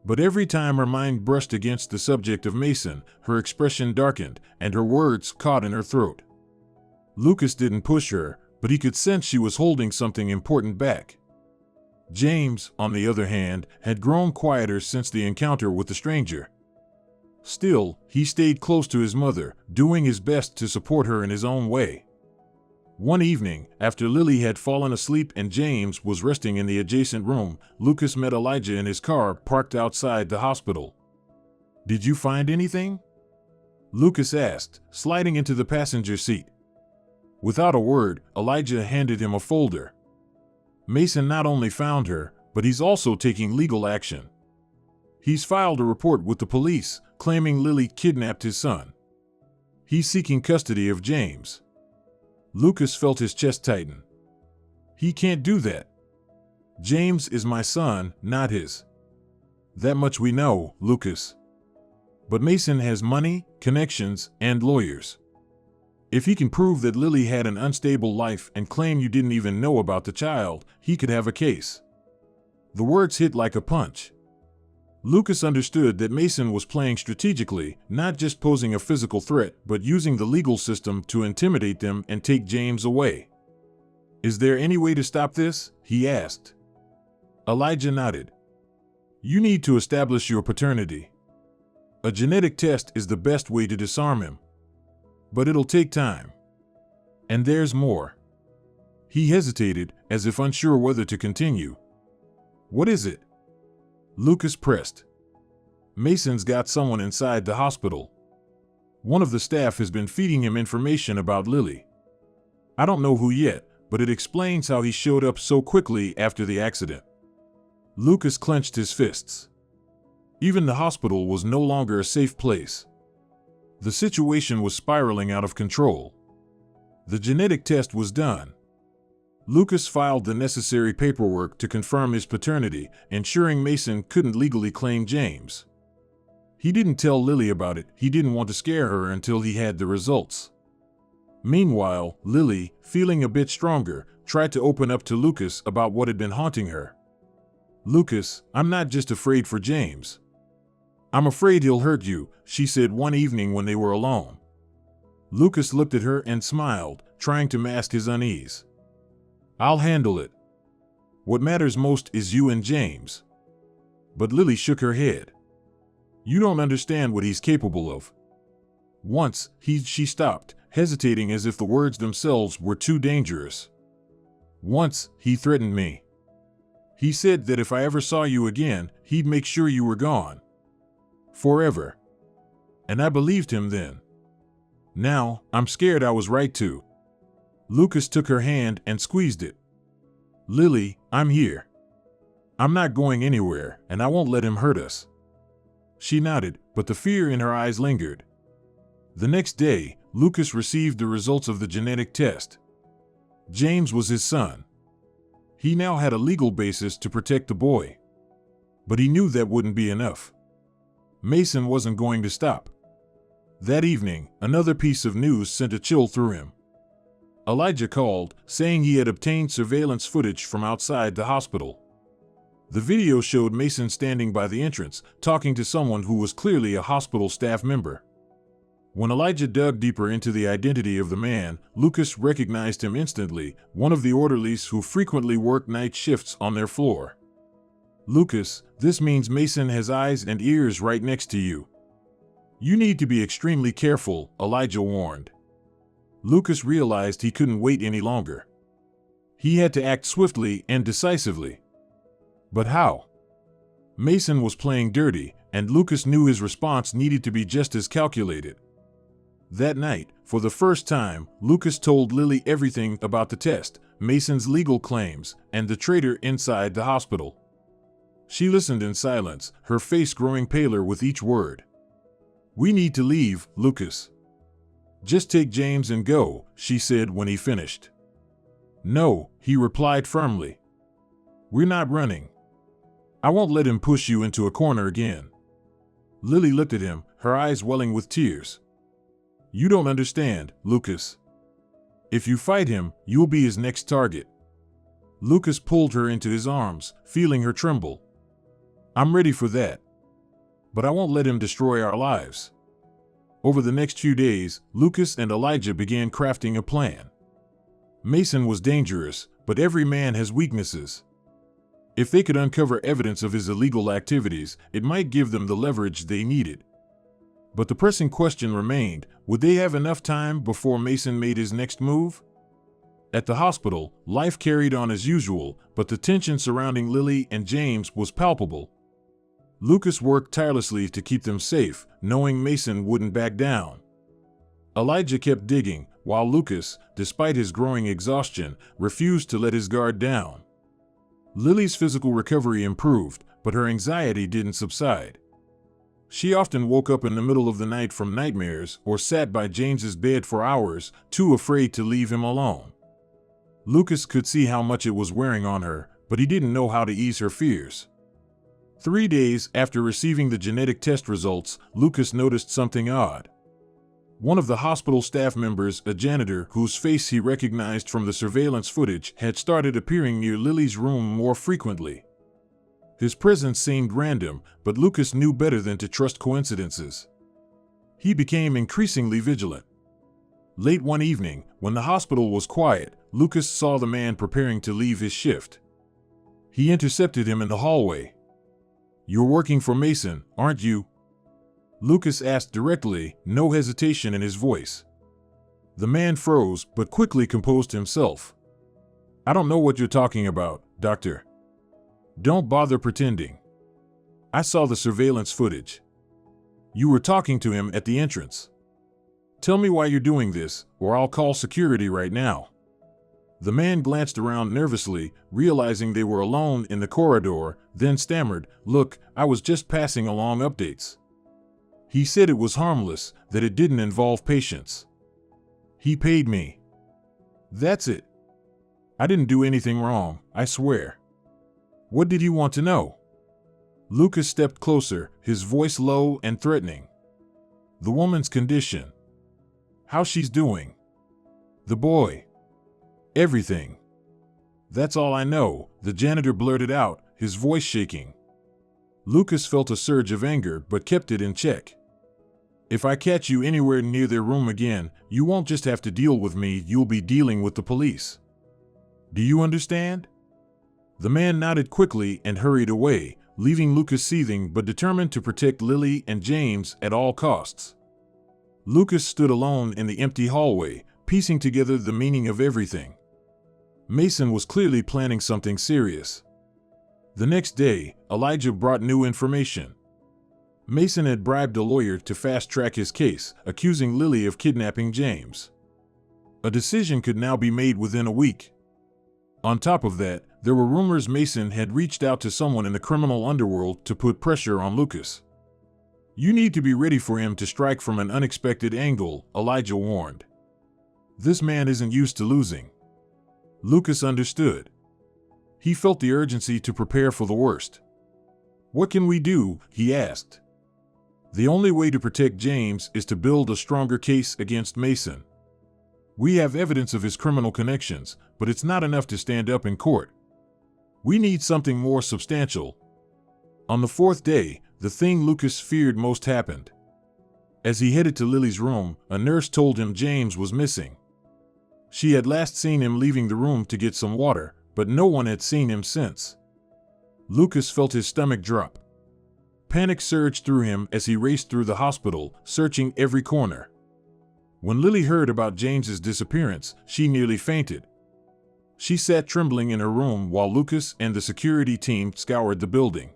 But every time her mind brushed against the subject of Mason, her expression darkened and her words caught in her throat. Lucas didn't push her, but he could sense she was holding something important back. James, on the other hand, had grown quieter since the encounter with the stranger. Still, he stayed close to his mother, doing his best to support her in his own way. One evening, after Lily had fallen asleep and James was resting in the adjacent room, Lucas met Elijah in his car parked outside the hospital. "Did you find anything?" Lucas asked, sliding into the passenger seat. Without a word, Elijah handed him a folder. "Mason not only found her, but he's also taking legal action. He's filed a report with the police, claiming Lily kidnapped his son. He's seeking custody of James." Lucas felt his chest tighten. "He can't do that. James is my son, not his." "That much we know, Lucas. But Mason has money, connections, and lawyers. If he can prove that Lily had an unstable life and claim you didn't even know about the child, he could have a case." The words hit like a punch. Lucas understood that Mason was playing strategically, not just posing a physical threat, but using the legal system to intimidate them and take James away. "Is there any way to stop this?" he asked. Elijah nodded. "You need to establish your paternity. A genetic test is the best way to disarm him. But it'll take time. And there's more." He hesitated, as if unsure whether to continue. "What is it?" Lucas pressed. "Mason's got someone inside the hospital. One of the staff has been feeding him information about Lily. I don't know who yet, but it explains how he showed up so quickly after the accident." Lucas clenched his fists. Even the hospital was no longer a safe place. The situation was spiraling out of control. The genetic test was done. Lucas filed the necessary paperwork to confirm his paternity, ensuring Mason couldn't legally claim James. He didn't tell Lily about it. He didn't want to scare her until he had the results. Meanwhile, Lily, feeling a bit stronger, tried to open up to Lucas about what had been haunting her. "Lucas, I'm not just afraid for James. I'm afraid he'll hurt you," she said one evening when they were alone. Lucas looked at her and smiled, trying to mask his unease. "I'll handle it. What matters most is you and James." But Lily shook her head. "You don't understand what he's capable of." Once, she stopped, hesitating as if the words themselves were too dangerous. "Once, he threatened me. He said that if I ever saw you again, he'd make sure you were gone. Forever. And I believed him then. Now, I'm scared I was right too." Lucas took her hand and squeezed it. "Lily, I'm here. I'm not going anywhere, and I won't let him hurt us." She nodded, but the fear in her eyes lingered. The next day, Lucas received the results of the genetic test. James was his son. He now had a legal basis to protect the boy. But he knew that wouldn't be enough. Mason wasn't going to stop. That evening, another piece of news sent a chill through him. Elijah called, saying he had obtained surveillance footage from outside the hospital. The video showed Mason standing by the entrance, talking to someone who was clearly a hospital staff member. When Elijah dug deeper into the identity of the man, Lucas recognized him instantly, one of the orderlies who frequently worked night shifts on their floor. "Lucas, this means Mason has eyes and ears right next to you. You need to be extremely careful," Elijah warned. Lucas realized he couldn't wait any longer. He had to act swiftly and decisively. But how? Mason was playing dirty, and Lucas knew his response needed to be just as calculated. That night, for the first time, Lucas told Lily everything about the test, Mason's legal claims, and the traitor inside the hospital. She listened in silence, her face growing paler with each word. "We need to leave, Lucas." "Just take James and go," she said when he finished. "No," he replied firmly. "We're not running. I won't let him push you into a corner again." Lily looked at him, her eyes welling with tears. "You don't understand, Lucas. If you fight him, you'll be his next target." Lucas pulled her into his arms, feeling her tremble. "I'm ready for that. But I won't let him destroy our lives. Over the next few days, Lucas and Elijah began crafting a plan. Mason was dangerous, but every man has weaknesses. If they could uncover evidence of his illegal activities, it might give them the leverage they needed. But the pressing question remained, would they have enough time before Mason made his next move? At the hospital, life carried on as usual, but the tension surrounding Lily and James was palpable. Lucas worked tirelessly to keep them safe, knowing Mason wouldn't back down. Elijah kept digging, while Lucas, despite his growing exhaustion, refused to let his guard down. Lily's physical recovery improved, but her anxiety didn't subside. She often woke up in the middle of the night from nightmares or sat by James's bed for hours, too afraid to leave him alone. Lucas could see how much it was wearing on her, but he didn't know how to ease her fears. 3 days after receiving the genetic test results, Lucas noticed something odd. One of the hospital staff members, a janitor whose face he recognized from the surveillance footage, had started appearing near Lily's room more frequently. His presence seemed random, but Lucas knew better than to trust coincidences. He became increasingly vigilant. Late one evening, when the hospital was quiet, Lucas saw the man preparing to leave his shift. He intercepted him in the hallway. "You're working for Mason, aren't you?" Lucas asked directly, no hesitation in his voice. The man froze, but quickly composed himself. "I don't know what you're talking about, Doctor. Don't bother pretending. I saw the surveillance footage. You were talking to him at the entrance. Tell me why you're doing this, or I'll call security right now." The man glanced around nervously, realizing they were alone in the corridor, then stammered, "Look, I was just passing along updates." He said it was harmless, that it didn't involve patients. "He paid me. That's it. I didn't do anything wrong, I swear." "What did you want to know?" Lucas stepped closer, his voice low and threatening. "The woman's condition. How she's doing. The boy. Everything. That's all I know," the janitor blurted out, his voice shaking. Lucas felt a surge of anger but kept it in check. "If I catch you anywhere near their room again, you won't just have to deal with me, you'll be dealing with the police. Do you understand?" The man nodded quickly and hurried away, leaving Lucas seething but determined to protect Lily and James at all costs. Lucas stood alone in the empty hallway, piecing together the meaning of everything. Mason was clearly planning something serious. The next day, Elijah brought new information. Mason had bribed a lawyer to fast-track his case, accusing Lily of kidnapping James. A decision could now be made within a week. On top of that, there were rumors Mason had reached out to someone in the criminal underworld to put pressure on Lucas. "You need to be ready for him to strike from an unexpected angle," Elijah warned. "This man isn't used to losing." Lucas understood. He felt the urgency to prepare for the worst. "What can we do?" he asked. "The only way to protect James is to build a stronger case against Mason. We have evidence of his criminal connections, but it's not enough to stand up in court. We need something more substantial." On the fourth day, the thing Lucas feared most happened. As he headed to Lily's room, a nurse told him James was missing. She had last seen him leaving the room to get some water, but no one had seen him since. Lucas felt his stomach drop. Panic surged through him as he raced through the hospital, searching every corner. When Lily heard about James's disappearance, she nearly fainted. She sat trembling in her room while Lucas and the security team scoured the building.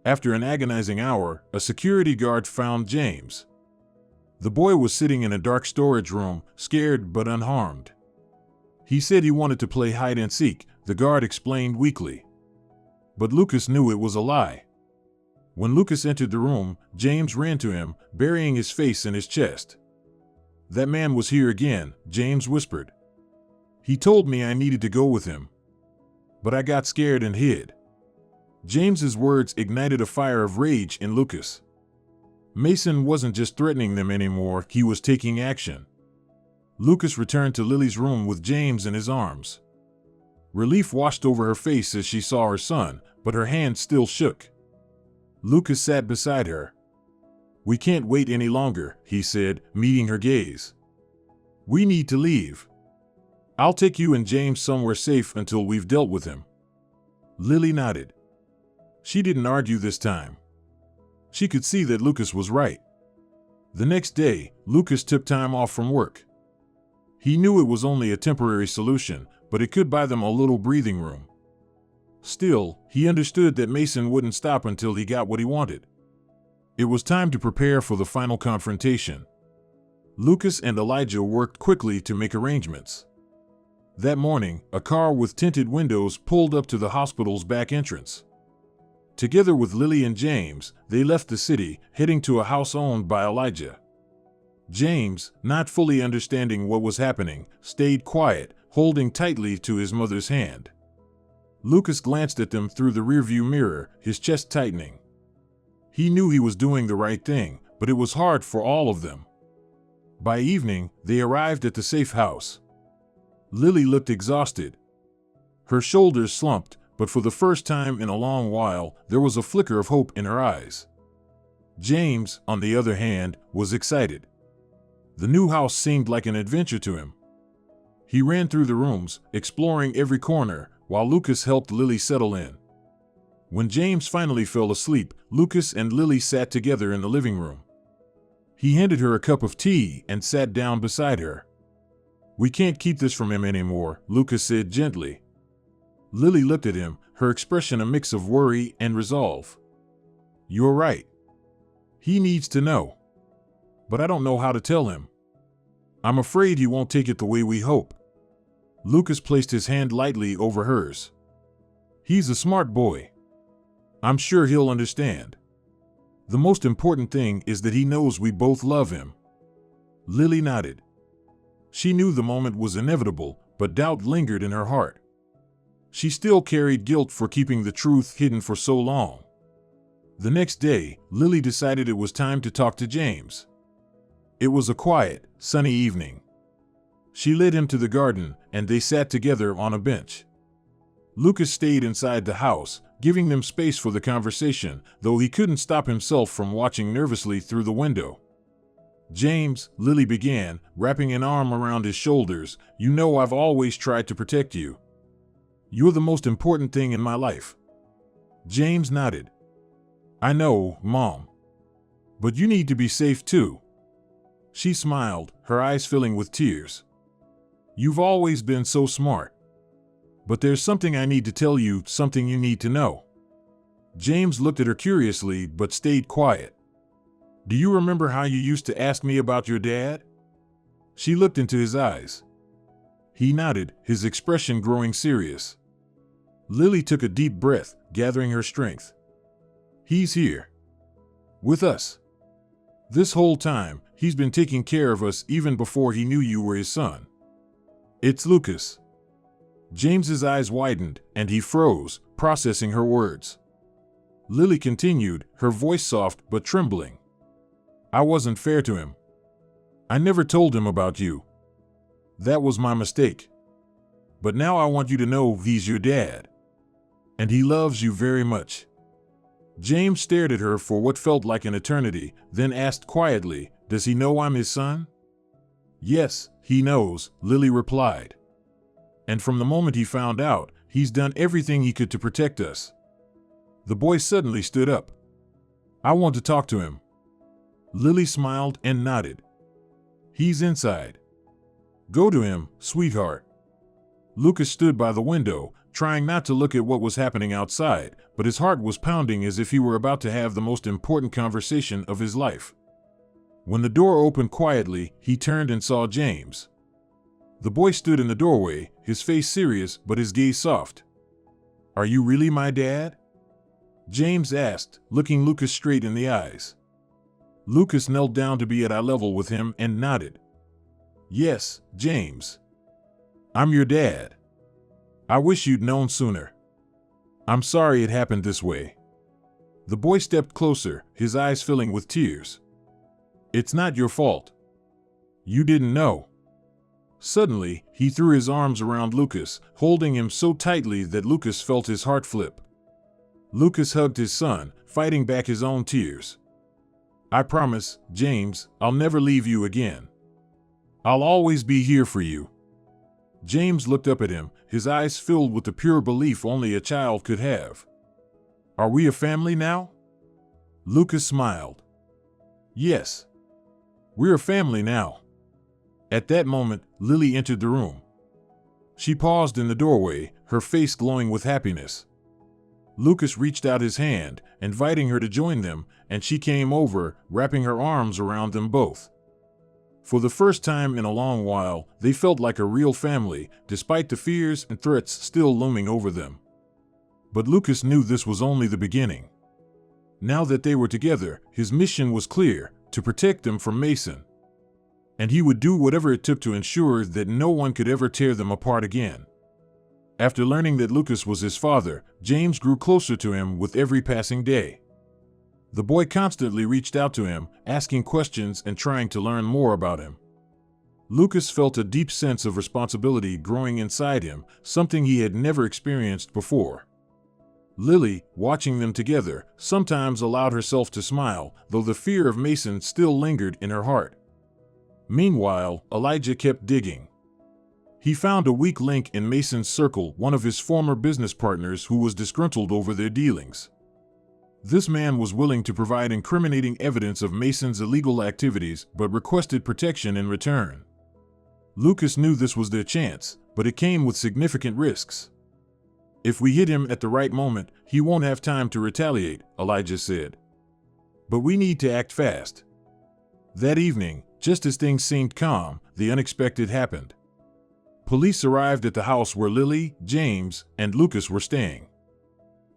After an agonizing hour, a security guard found James. The boy was sitting in a dark storage room, scared but unharmed. He said he wanted to play hide and seek, the guard explained weakly. But Lucas knew it was a lie. When Lucas entered the room, James ran to him, burying his face in his chest. "That man was here again," James whispered. "He told me I needed to go with him. But I got scared and hid." James's words ignited a fire of rage in Lucas. Mason wasn't just threatening them anymore, he was taking action. Lucas returned to Lily's room with James in his arms. Relief washed over her face as she saw her son, but her hand still shook. Lucas sat beside her. "We can't wait any longer," he said, meeting her gaze. "We need to leave. I'll take you and James somewhere safe until we've dealt with him." Lily nodded. She didn't argue this time. She could see that Lucas was right. The next day, Lucas took time off from work. He knew it was only a temporary solution, but it could buy them a little breathing room. Still, he understood that Mason wouldn't stop until he got what he wanted. It was time to prepare for the final confrontation. Lucas and Elijah worked quickly to make arrangements. That morning, a car with tinted windows pulled up to the hospital's back entrance. Together with Lily and James, they left the city, heading to a house owned by Elijah. James, not fully understanding what was happening, stayed quiet, holding tightly to his mother's hand. Lucas glanced at them through the rearview mirror, his chest tightening. He knew he was doing the right thing, but it was hard for all of them. By evening, they arrived at the safe house. Lily looked exhausted. Her shoulders slumped, but for the first time in a long while, there was a flicker of hope in her eyes. James, on the other hand, was excited. The new house seemed like an adventure to him. He ran through the rooms, exploring every corner, while Lucas helped Lily settle in. When James finally fell asleep, Lucas and Lily sat together in the living room. He handed her a cup of tea and sat down beside her. "We can't keep this from him anymore," Lucas said gently. Lily looked at him, her expression a mix of worry and resolve. "You're right. He needs to know. But I don't know how to tell him. I'm afraid he won't take it the way we hope." Lucas placed his hand lightly over hers. "He's a smart boy. I'm sure he'll understand. The most important thing is that he knows we both love him." Lily nodded. She knew the moment was inevitable, but doubt lingered in her heart. She still carried guilt for keeping the truth hidden for so long. The next day, Lily decided it was time to talk to James. It was a quiet, sunny evening. She led him to the garden, and they sat together on a bench. Lucas stayed inside the house, giving them space for the conversation, though he couldn't stop himself from watching nervously through the window. "James," Lily began, wrapping an arm around his shoulders, "you know I've always tried to protect you. You're the most important thing in my life." James nodded. "I know, Mom. But you need to be safe too." She smiled, her eyes filling with tears. "You've always been so smart. But there's something I need to tell you, something you need to know." James looked at her curiously but stayed quiet. "Do you remember how you used to ask me about your dad?" She looked into his eyes. He nodded, his expression growing serious. Lily took a deep breath, gathering her strength. "He's here. With us. This whole time, he's been taking care of us even before he knew you were his son. It's Lucas." James's eyes widened, and he froze, processing her words. Lily continued, her voice soft but trembling. "I wasn't fair to him. I never told him about you. That was my mistake. But now I want you to know he's your dad. And he loves you very much." James stared at her for what felt like an eternity, then asked quietly, "Does he know I'm his son?" "Yes, he knows," Lily replied. "And from the moment he found out, he's done everything he could to protect us." The boy suddenly stood up. "I want to talk to him." Lily smiled and nodded. "He's inside. Go to him, sweetheart." Lucas stood by the window, trying not to look at what was happening outside, but his heart was pounding as if he were about to have the most important conversation of his life. When the door opened quietly, he turned and saw James. The boy stood in the doorway, his face serious but his gaze soft. "Are you really my dad?" James asked, looking Lucas straight in the eyes. Lucas knelt down to be at eye level with him and nodded. "Yes, James. I'm your dad. I wish you'd known sooner. I'm sorry it happened this way." The boy stepped closer, his eyes filling with tears. "It's not your fault. You didn't know." Suddenly, he threw his arms around Lucas, holding him so tightly that Lucas felt his heart flip. Lucas hugged his son, fighting back his own tears. "I promise, James, I'll never leave you again. I'll always be here for you." James looked up at him, his eyes filled with the pure belief only a child could have. "Are we a family now?" Lucas smiled. "Yes. We're a family now." At that moment, Lily entered the room. She paused in the doorway, her face glowing with happiness. Lucas reached out his hand, inviting her to join them, and she came over, wrapping her arms around them both. For the first time in a long while, they felt like a real family, despite the fears and threats still looming over them. But Lucas knew this was only the beginning. Now that they were together, his mission was clear: to protect them from Mason. And he would do whatever it took to ensure that no one could ever tear them apart again. After learning that Lucas was his father, James grew closer to him with every passing day. The boy constantly reached out to him, asking questions and trying to learn more about him. Lucas felt a deep sense of responsibility growing inside him, something he had never experienced before. Lily, watching them together, sometimes allowed herself to smile, though the fear of Mason still lingered in her heart. Meanwhile, Elijah kept digging. He found a weak link in Mason's circle, one of his former business partners who was disgruntled over their dealings. This man was willing to provide incriminating evidence of Mason's illegal activities, but requested protection in return. Lucas knew this was their chance, but it came with significant risks. "If we hit him at the right moment, he won't have time to retaliate," Elijah said. "But we need to act fast." That evening, just as things seemed calm, the unexpected happened. Police arrived at the house where Lily, James, and Lucas were staying.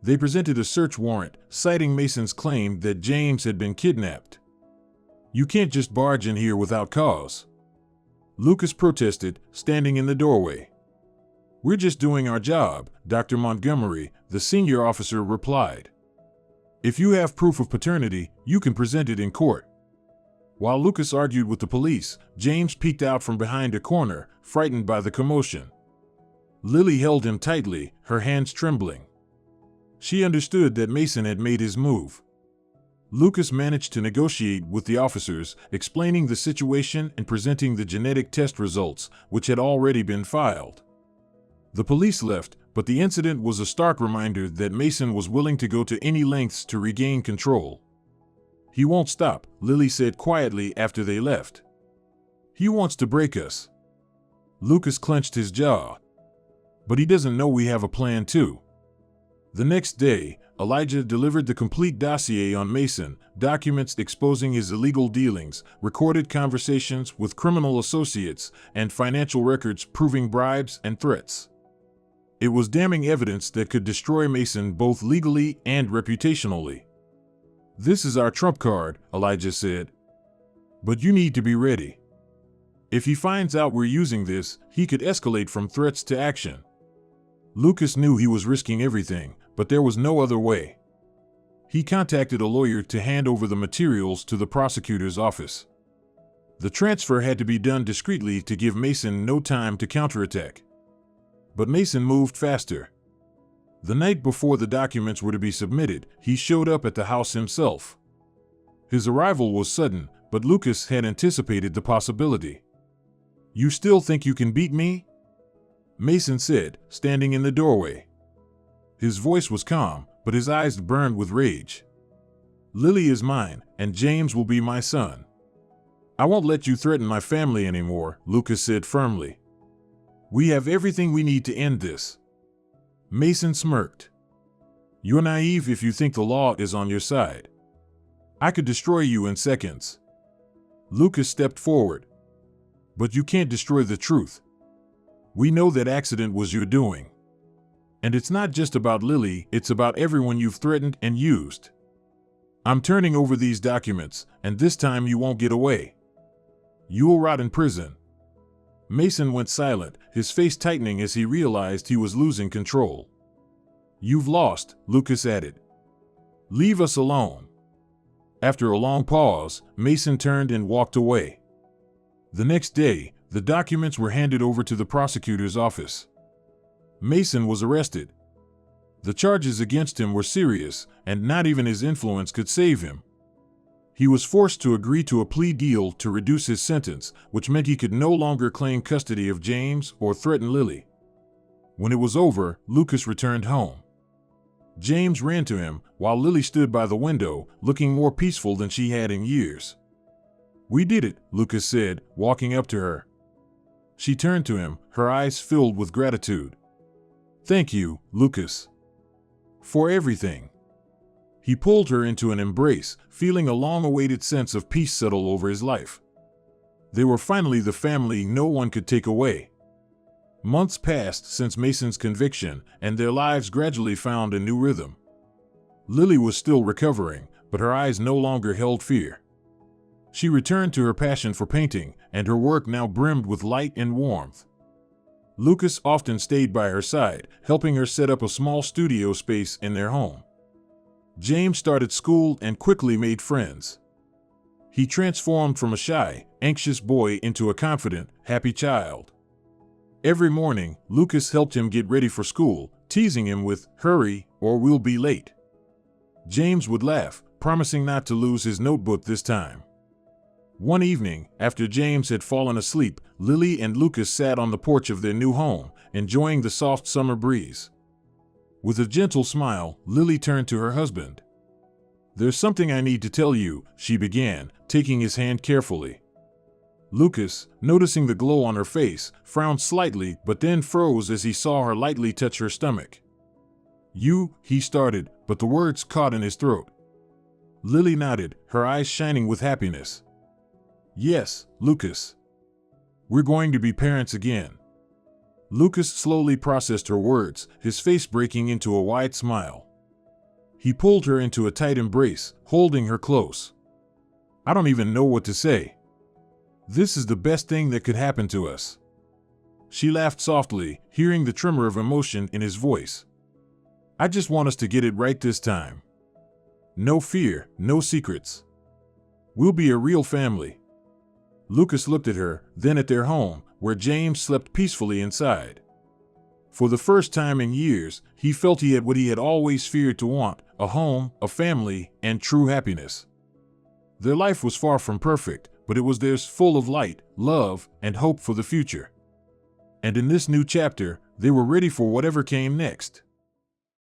They presented a search warrant, citing Mason's claim that James had been kidnapped. "You can't just barge in here without cause," Lucas protested, standing in the doorway. "We're just doing our job," Dr. Montgomery, the senior officer, replied. "If you have proof of paternity, you can present it in court." While Lucas argued with the police, James peeked out from behind a corner, frightened by the commotion. Lily held him tightly, her hands trembling. She understood that Mason had made his move. Lucas managed to negotiate with the officers, explaining the situation and presenting the genetic test results, which had already been filed. The police left, but the incident was a stark reminder that Mason was willing to go to any lengths to regain control. "He won't stop," Lily said quietly after they left. "He wants to break us." Lucas clenched his jaw. "But he doesn't know we have a plan too." The next day, Elijah delivered the complete dossier on Mason, documents exposing his illegal dealings, recorded conversations with criminal associates, and financial records proving bribes and threats. It was damning evidence that could destroy Mason both legally and reputationally. "This is our trump card," Elijah said. "But you need to be ready. If he finds out we're using this, he could escalate from threats to action." Lucas knew he was risking everything, but there was no other way. He contacted a lawyer to hand over the materials to the prosecutor's office. The transfer had to be done discreetly to give Mason no time to counterattack. But Mason moved faster. The night before the documents were to be submitted, he showed up at the house himself. His arrival was sudden, but Lucas had anticipated the possibility. "You still think you can beat me?" Mason said, standing in the doorway. His voice was calm, but his eyes burned with rage. "Lily is mine, and James will be my son. I won't let you threaten my family anymore," Lucas said firmly. "We have everything we need to end this." Mason smirked. "You're naive if you think the law is on your side. I could destroy you in seconds." Lucas stepped forward. "But you can't destroy the truth. We know that accident was your doing. And it's not just about Lily, it's about everyone you've threatened and used. I'm turning over these documents, and this time you won't get away. You'll rot in prison." Mason went silent, his face tightening as he realized he was losing control. "You've lost," Lucas added. "Leave us alone." After a long pause, Mason turned and walked away. The next day, the documents were handed over to the prosecutor's office. Mason was arrested. The charges against him were serious, and not even his influence could save him. He was forced to agree to a plea deal to reduce his sentence, which meant he could no longer claim custody of James or threaten Lily. When it was over, Lucas returned home. James ran to him, while Lily stood by the window, looking more peaceful than she had in years. "We did it," Lucas said, walking up to her. She turned to him, her eyes filled with gratitude. "Thank you, Lucas, for everything." He pulled her into an embrace, feeling a long-awaited sense of peace settle over his life. They were finally the family no one could take away. Months passed since Mason's conviction, and their lives gradually found a new rhythm. Lily was still recovering, but her eyes no longer held fear. She returned to her passion for painting, and her work now brimmed with light and warmth. Lucas often stayed by her side, helping her set up a small studio space in their home. James started school and quickly made friends. He transformed from a shy, anxious boy into a confident, happy child. Every morning, Lucas helped him get ready for school, teasing him with, "Hurry, or we'll be late." James would laugh, promising not to lose his notebook this time. One evening, after James had fallen asleep, Lily and Lucas sat on the porch of their new home, enjoying the soft summer breeze. With a gentle smile, Lily turned to her husband. "There's something I need to tell you," she began, taking his hand carefully. Lucas, noticing the glow on her face, frowned slightly but then froze as he saw her lightly touch her stomach. He started, but the words caught in his throat. Lily nodded, her eyes shining with happiness. "Yes, Lucas. We're going to be parents again." Lucas slowly processed her words, his face breaking into a wide smile. He pulled her into a tight embrace, holding her close. "I don't even know what to say. This is the best thing that could happen to us." She laughed softly, hearing the tremor of emotion in his voice. "I just want us to get it right this time. No fear, no secrets. We'll be a real family." Lucas looked at her, then at their home, where James slept peacefully inside. For the first time in years, he felt he had what he had always feared to want: a home, a family, and true happiness. Their life was far from perfect, but it was theirs, full of light, love, and hope for the future. And in this new chapter, they were ready for whatever came next.